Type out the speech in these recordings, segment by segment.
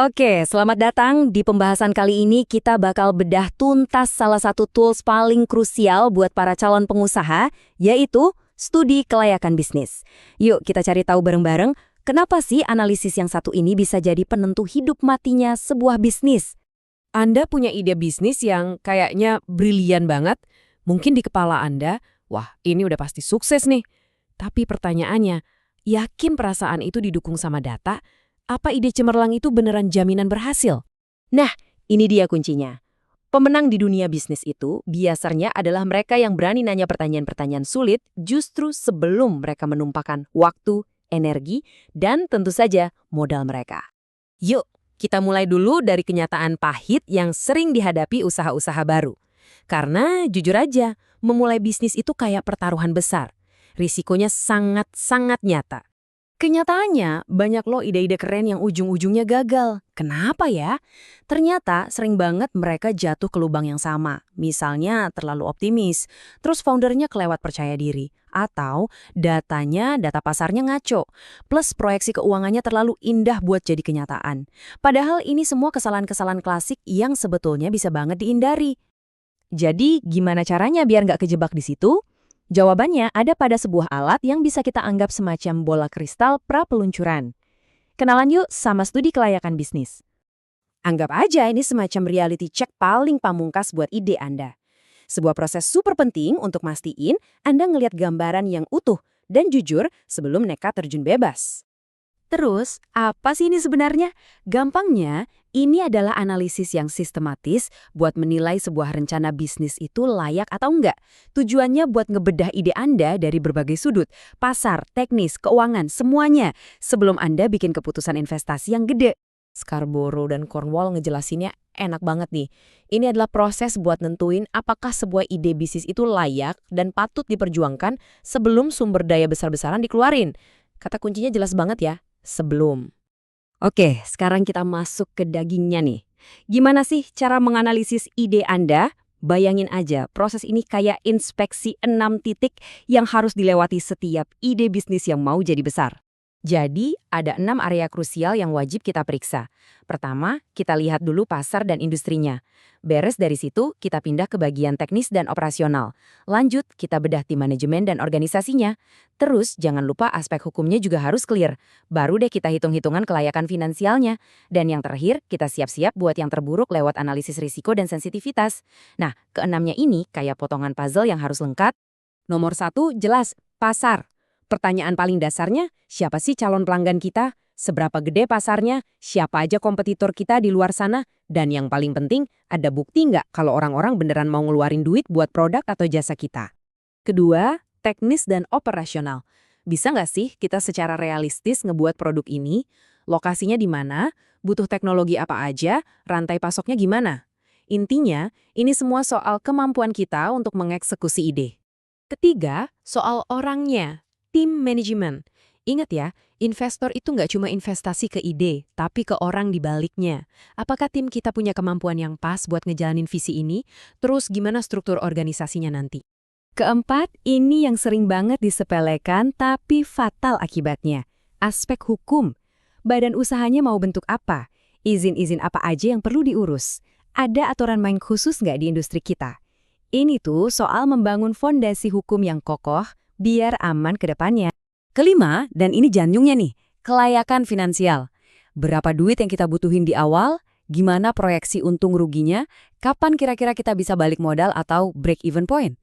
Oke, selamat datang. Di pembahasan kali ini kita bakal bedah tuntas salah satu tools paling krusial buat para calon pengusaha, yaitu studi kelayakan bisnis. Yuk kita cari tahu bareng-bareng, kenapa sih analisis yang satu ini bisa jadi penentu hidup matinya sebuah bisnis? Anda punya ide bisnis yang kayaknya brilian banget, mungkin di kepala Anda, wah ini udah pasti sukses nih. Tapi pertanyaannya, yakin perasaan itu didukung sama data? Apa ide cemerlang itu beneran jaminan berhasil? Nah, ini dia kuncinya. Pemenang di dunia bisnis itu biasanya adalah mereka yang berani nanya pertanyaan-pertanyaan sulit justru sebelum mereka menumpahkan waktu, energi, dan tentu saja modal mereka. Yuk, kita mulai dulu dari kenyataan pahit yang sering dihadapi usaha-usaha baru. Karena jujur aja, memulai bisnis itu kayak pertaruhan besar. Risikonya sangat-sangat nyata. Kenyataannya, banyak loh ide-ide keren yang ujung-ujungnya gagal. Kenapa ya? Ternyata sering banget mereka jatuh ke lubang yang sama. Misalnya terlalu optimis, terus foundernya kelewat percaya diri. Atau data pasarnya ngaco. Plus proyeksi keuangannya terlalu indah buat jadi kenyataan. Padahal ini semua kesalahan-kesalahan klasik yang sebetulnya bisa banget dihindari. Jadi, gimana caranya biar nggak kejebak di situ? Jawabannya ada pada sebuah alat yang bisa kita anggap semacam bola kristal pra-peluncuran. Kenalan yuk sama studi kelayakan bisnis. Anggap aja ini semacam reality check paling pamungkas buat ide Anda. Sebuah proses super penting untuk mastiin Anda ngelihat gambaran yang utuh dan jujur sebelum nekat terjun bebas. Terus, apa sih ini sebenarnya? Gampangnya, ini adalah analisis yang sistematis buat menilai sebuah rencana bisnis itu layak atau enggak. Tujuannya buat ngebedah ide Anda dari berbagai sudut, pasar, teknis, keuangan, semuanya, sebelum Anda bikin keputusan investasi yang gede. Scarborough dan Cornwall ngejelasinnya enak banget nih. Ini adalah proses buat nentuin apakah sebuah ide bisnis itu layak dan patut diperjuangkan sebelum sumber daya besar-besaran dikeluarin. Kata kuncinya jelas banget ya. Sebelum. Oke, sekarang kita masuk ke dagingnya nih. Gimana sih cara menganalisis ide Anda? Bayangin aja, proses ini kayak inspeksi 6 titik yang harus dilewati setiap ide bisnis yang mau jadi besar. Jadi, ada 6 area krusial yang wajib kita periksa. Pertama, kita lihat dulu pasar dan industrinya. Beres dari situ, kita pindah ke bagian teknis dan operasional. Lanjut, kita bedah tim manajemen dan organisasinya. Terus, jangan lupa aspek hukumnya juga harus clear. Baru deh kita hitung-hitungan kelayakan finansialnya. Dan yang terakhir, kita siap-siap buat yang terburuk lewat analisis risiko dan sensitivitas. Nah, keenamnya ini kayak potongan puzzle yang harus lengkap. Nomor 1, jelas, pasar. Pertanyaan paling dasarnya, siapa sih calon pelanggan kita? Seberapa gede pasarnya? Siapa aja kompetitor kita di luar sana? Dan yang paling penting, ada bukti nggak kalau orang-orang beneran mau ngeluarin duit buat produk atau jasa kita? Kedua, teknis dan operasional. Bisa nggak sih kita secara realistis ngebuat produk ini? Lokasinya di mana? Butuh teknologi apa aja? Rantai pasoknya gimana? Intinya, ini semua soal kemampuan kita untuk mengeksekusi ide. Ketiga, soal orangnya. Tim manajemen. Ingat ya, investor itu nggak cuma investasi ke ide, tapi ke orang di baliknya. Apakah tim kita punya kemampuan yang pas buat ngejalanin visi ini? Terus gimana struktur organisasinya nanti? Keempat, ini yang sering banget disepelekan tapi fatal akibatnya. Aspek hukum. Badan usahanya mau bentuk apa? Izin-izin apa aja yang perlu diurus? Ada aturan main khusus nggak di industri kita? Ini tuh soal membangun fondasi hukum yang kokoh, biar aman ke depannya. Kelima, dan ini janjungnya nih, kelayakan finansial. Berapa duit yang kita butuhin di awal, gimana proyeksi untung ruginya, kapan kira-kira kita bisa balik modal atau break even point.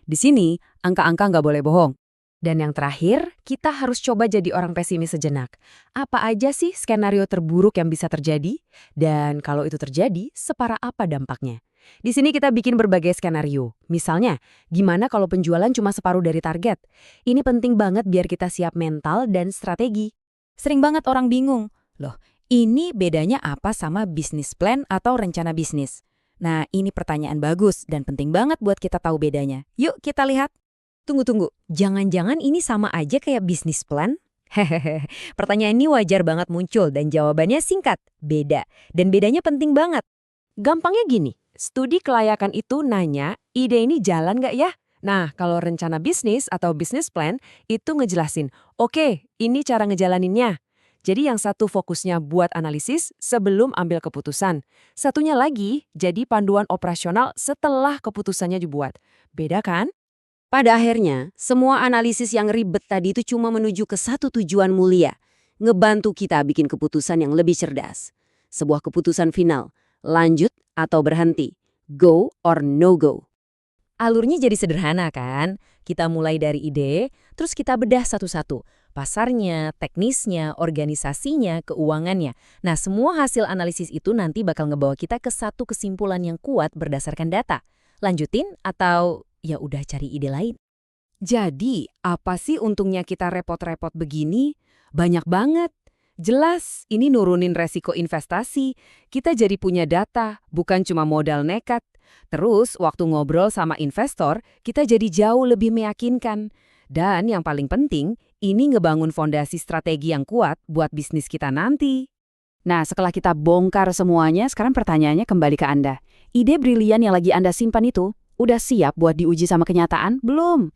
Di sini, angka-angka nggak boleh bohong. Dan yang terakhir, kita harus coba jadi orang pesimis sejenak. Apa aja sih skenario terburuk yang bisa terjadi? Dan kalau itu terjadi, separah apa dampaknya? Di sini kita bikin berbagai skenario. Misalnya, gimana kalau penjualan cuma separuh dari target? Ini penting banget biar kita siap mental dan strategi. Sering banget orang bingung. Loh, ini bedanya apa sama bisnis plan atau rencana bisnis? Nah, ini pertanyaan bagus dan penting banget buat kita tahu bedanya. Yuk kita lihat. Tunggu. Jangan-jangan ini sama aja kayak bisnis plan? Hehehe, pertanyaan ini wajar banget muncul dan jawabannya singkat. Beda. Dan bedanya penting banget. Gampangnya gini. Studi kelayakan itu nanya, ide ini jalan nggak ya? Nah, kalau rencana bisnis atau business plan itu ngejelasin, oke, ini cara ngejalaninnya. Jadi yang satu fokusnya buat analisis sebelum ambil keputusan. Satunya lagi jadi panduan operasional setelah keputusannya dibuat. Beda kan? Pada akhirnya, semua analisis yang ribet tadi itu cuma menuju ke satu tujuan mulia, ngebantu kita bikin keputusan yang lebih cerdas. Sebuah keputusan final, lanjut atau berhenti, go or no go. Alurnya jadi sederhana kan? Kita mulai dari ide, terus kita bedah satu-satu. Pasarnya, teknisnya, organisasinya, keuangannya. Nah, semua hasil analisis itu nanti bakal ngebawa kita ke satu kesimpulan yang kuat berdasarkan data. Lanjutin atau ya udah cari ide lain? Jadi, apa sih untungnya kita repot-repot begini? Banyak banget. Jelas, ini nurunin resiko investasi. Kita jadi punya data, bukan cuma modal nekat. Terus, waktu ngobrol sama investor, kita jadi jauh lebih meyakinkan. Dan yang paling penting, ini ngebangun fondasi strategi yang kuat buat bisnis kita nanti. Nah, setelah kita bongkar semuanya, sekarang pertanyaannya kembali ke Anda. Ide brilian yang lagi Anda simpan itu, udah siap buat diuji sama kenyataan? Belum?